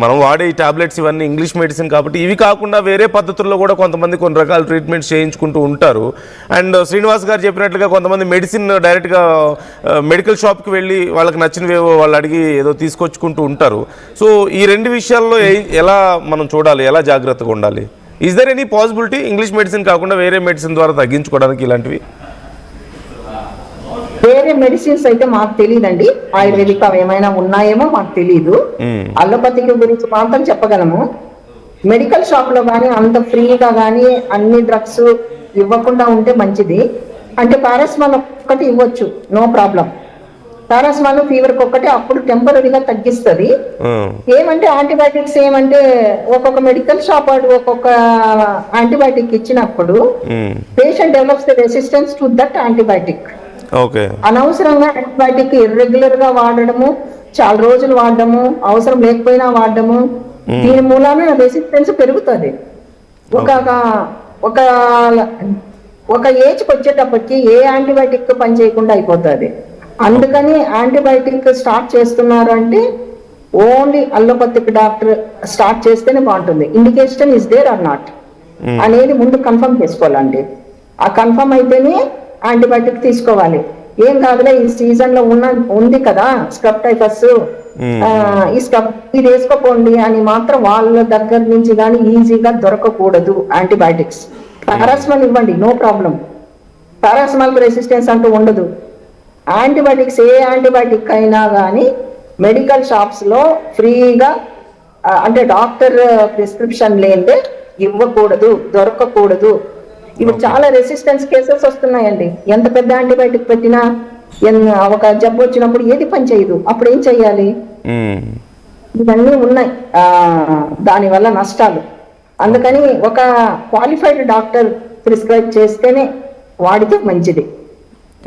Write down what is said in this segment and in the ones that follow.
మనం వాడే ఈ టాబ్లెట్స్ ఇవన్నీ ఇంగ్లీష్ మెడిసిన్ కాబట్టి ఇవి కాకుండా వేరే పద్ధతుల్లో కూడా కొంతమంది కొన్ని రకాల ట్రీట్మెంట్స్ చేయించుకుంటూ ఉంటారు. అండ్ శ్రీనివాస్ గారు చెప్పినట్లుగా కొంతమంది మెడిసిన్ డైరెక్ట్గా మెడికల్ షాప్కి వెళ్ళి వాళ్ళకి నచ్చినవేవో వాళ్ళు అడిగి ఏదో తీసుకొచ్చుకుంటూ ఉంటారు. సో ఈ రెండు విషయాల్లో ఎలా మనం చూడాలి, ఎలా జాగ్రత్తగా ఉండాలి? Is there any possibility English medicine కాకుండా వేరే మెడిసిన్ ద్వారా తగ్గించుకోవడానికి ఇలాంటివి? వేరే మెడిసిన్స్ అయితే మాకు తెలియదండి. ఆయుర్వేదిక్ అవి ఏమైనా ఉన్నాయేమో మాకు తెలియదు. అలోపతిక్ గురించి మాత్రం చెప్పగలము. మెడికల్ షాప్ లో కానీ అంత ఫ్రీగా కానీ అన్ని డ్రగ్స్ ఇవ్వకుండా ఉంటే మంచిది. అంటే పారాసిటమాల్ ఒక్కటి ఇవ్వచ్చు, నో ప్రాబ్లం. పారాసిటమాల్ ఫీవర్ ఒక్కటి అప్పుడు టెంపరీగా తగ్గిస్తుంది. ఏమంటే యాంటీబయాటిక్స్ ఏమంటే ఒక్కొక్క మెడికల్ షాప్ వాడు ఒక్కొక్క యాంటీబయాటిక్ ఇచ్చినప్పుడు patient develops the resistance to that antibiotic. అనవసరంగా యాంటీబయాటిక్ ఇర్రెగ్యులర్ గా వాడడము, చాలా రోజులు వాడడము, అవసరం లేకపోయినా వాడడము, దీని మూలాన రెసిస్టెన్స్ పెరుగుతుంది. ఒక ఏజ్కి వచ్చేటప్పటికి ఏ యాంటీబయాటిక్ పని చేయకుండా అయిపోతుంది. అందుకని యాంటీబయాటిక్ స్టార్ట్ చేస్తున్నారు అంటే ఓన్లీ అలోపతిక్ డాక్టర్ స్టార్ట్ చేస్తేనే బాగుంటుంది. Indication is there or not అనేది ముందు కన్ఫర్మ్ చేసుకోవాలండి. ఆ కన్ఫర్మ్ అయితేనే యాంటీబయాటిక్ తీసుకోవాలి. ఏం కాదులే ఈ సీజన్ లో ఉంది కదా స్క్రబ్ టైఫస్, ఈ స్క్రబ్ ఇది వేసుకోపోండి అని మాత్రం వాళ్ళ దగ్గర నుంచి కానీ ఈజీగా దొరకకూడదు యాంటీబయాటిక్స్. పారాసిటమాల్ ఇవ్వండి, నో ప్రాబ్లం. పారాసిటమాల్ రెసిస్టెన్స్ అంటూ ఉండదు. యాంటీబయాటిక్స్ ఏ యాంటీబయాటిక్ అయినా కానీ మెడికల్ షాప్స్ లో ఫ్రీగా అంటే డాక్టర్ ప్రిస్క్రిప్షన్ లేదే ఇవ్వకూడదు, దొరకకూడదు. ఇప్పుడు చాలా రెసిస్టెన్స్ కేసెస్ వస్తున్నాయండి. ఎంత పెద్ద యాంటీబయాటిక్ పెట్టినా ఒక జబ్బు వచ్చినప్పుడు ఏది పని చేయదు. అప్పుడు ఏం చెయ్యాలి? ఇవన్నీ ఉన్నాయి దానివల్ల నష్టాలు. అందుకని ఒక క్వాలిఫైడ్ డాక్టర్ ప్రిస్క్రైబ్ చేస్తేనే వాడితే మంచిది.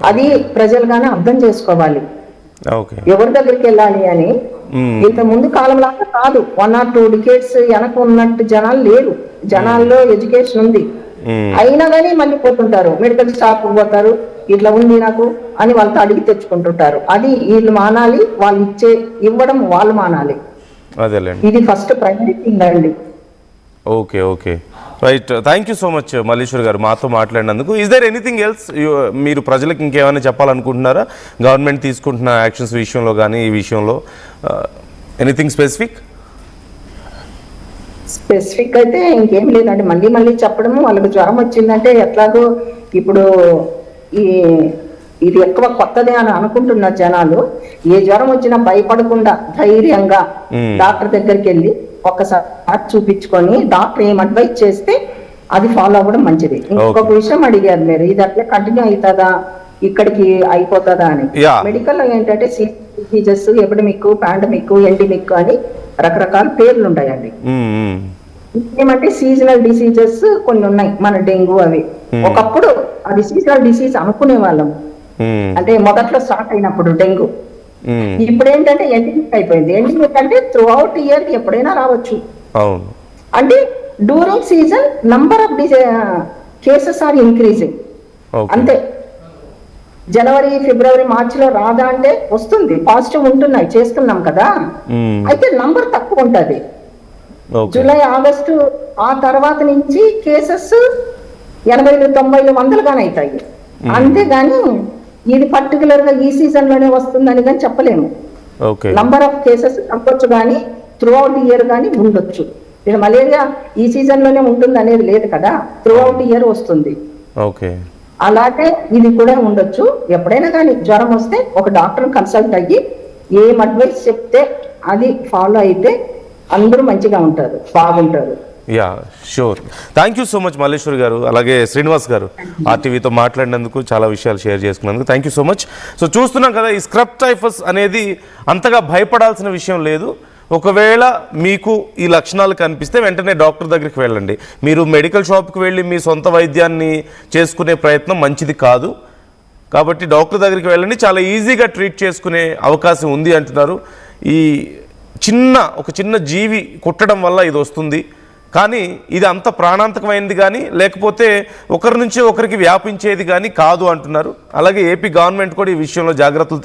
అది ప్రజలుగానే అర్థం చేసుకోవాలి ఎవరి దగ్గరికి వెళ్ళాలి అని. ఇంత ముందు కాలం లాగా కాదు, 1 or 2 decades వెనక ఉన్నట్టు జనాలు లేరు. జనాల్లో ఎడ్యుకేషన్ ఉంది, అయినా కానీ మళ్ళీ పోతుంటారు, మెడికల్ షాప్ పోతారు, ఇట్లా ఉంది నాకు అని వాళ్ళతో అడిగి తెచ్చుకుంటుంటారు. అది వీళ్ళు మానాలి, వాళ్ళు ఇవ్వడం వాళ్ళు మానాలి. ఇది ఫస్ట్ ప్రైమరీ థింగ్ అండి. Okay okay right. Thank you so much Malleshwar గారు మాతో మాట్లాడినందుకు. ఈజ్ దేర్ ఎనీథింగ్ ఎల్స్ మీరు ప్రజలకు ఇంకేమైనా చెప్పాలనుకుంటున్నారా? గవర్నమెంట్ తీసుకుంటున్న యాక్షన్స్ విషయంలో కానీ ఈ విషయంలో ఎనీథింగ్ స్పెసిఫిక్? స్పెసిఫిక్ అయితే ఇంకేం లేదండి. మళ్ళీ చెప్పడము, వాళ్ళకి జ్వరం వచ్చిందంటే ఎట్లాగో ఇప్పుడు ఇది ఎక్కువ కొత్తదే అని అనుకుంటున్న జనాలు ఏ జ్వరం వచ్చినా భయపడకుండా ధైర్యంగా డాక్టర్ దగ్గరికి వెళ్ళి ఒక్కసారి చూపించుకొని డాక్టర్ ఏం అడ్వైజ్ చేస్తే అది ఫాలో అవ్వడం మంచిది. ఇంకొక విషయం అడిగారు మీరు, ఇది అట్లా కంటిన్యూ అవుతుందా, ఇక్కడికి అయిపోతుందా అని. మెడికల్ లో ఏంటంటే డిసీజెస్, ఎపిడమిక్, పాండమిక్, ఎండమిక్ అని రకరకాల పేర్లు ఉంటాయండి. ఏమంటే సీజనల్ డిసీజెస్ కొన్ని ఉన్నాయి, మన డెంగ్యూ అవి. ఒకప్పుడు అది సీజనల్ డిసీజ్ అనుకునే వాళ్ళం, అంటే మొదట్లో స్టార్ట్ అయినప్పుడు డెంగ్యూ. ఇప్పుడు ఏంటంటే ఎండమిక్ అయిపోయింది. ఎండమిక్ అంటే త్రూ అవుట్ ఇయర్ ఎప్పుడైనా రావచ్చు. అంటే during season number of cases are increasing. అంతే. జనవరి, ఫిబ్రవరి, మార్చిలో రాదా అంటే వస్తుంది, పాజిటివ్ ఉంటున్నాయి, చేస్తున్నాం కదా. అయితే నంబర్ తక్కువ ఉంటది. జూలై, ఆగస్టు ఆ తర్వాత నుంచి కేసెస్ 80, 90, 100 గానే అవుతాయి. అంతేగాని ఇది పర్టికులర్ గా ఈ సీజన్ లోనే వస్తుందని కానీ చెప్పలేము. నంబర్ ఆఫ్ కేసెస్ తగ్గొచ్చు కానీ త్రూ అవుట్ ఇయర్ కానీ ఉండొచ్చు. మలేరియా ఈ సీజన్ లోనే ఉంటుంది అనేది లేదు కదా, త్రూ అవుట్ ఇయర్ వస్తుంది. అలాగే ఇది కూడా ఉండొచ్చు. ఎప్పుడైనా కానీ జ్వరం వస్తే ఒక డాక్టర్ కన్సల్ట్ అయ్యి ఏం అడ్వైస్ చెప్తే అది ఫాలో అయితే అందరూ మంచిగా ఉంటారు, బాగుంటారు. Yeah sure. Thank you so much Malleshwar గారు, అలాగే శ్రీనివాస్ గారు ఆర్టీవీతో మాట్లాడినందుకు, చాలా విషయాలు షేర్ చేసుకున్నందుకు thank you so much. So చూస్తున్నాం కదా, ఈ స్క్రబ్ టైఫస్ అనేది అంతగా భయపడాల్సిన విషయం లేదు. ఒకవేళ మీకు ఈ లక్షణాలు కనిపిస్తే వెంటనే డాక్టర్ దగ్గరికి వెళ్ళండి. మీరు మెడికల్ షాప్కి వెళ్ళి మీ సొంత వైద్యాన్ని చేసుకునే ప్రయత్నం మంచిది కాదు. కాబట్టి డాక్టర్ దగ్గరికి వెళ్ళండి, చాలా ఈజీగా ట్రీట్ చేసుకునే అవకాశం ఉంది అంటున్నారు. ఈ ఒక చిన్న జీవి కుట్టడం వల్ల ఇది వస్తుంది, కానీ ఇది అంత ప్రాణాంతకమైనది కానీ లేకపోతే ఒకరి నుంచి ఒకరికి వ్యాపించేది కానీ కాదు అంటున్నారు. అలాగే ఏపీ గవర్నమెంట్ కూడా ఈ విషయంలో జాగ్రత్తలు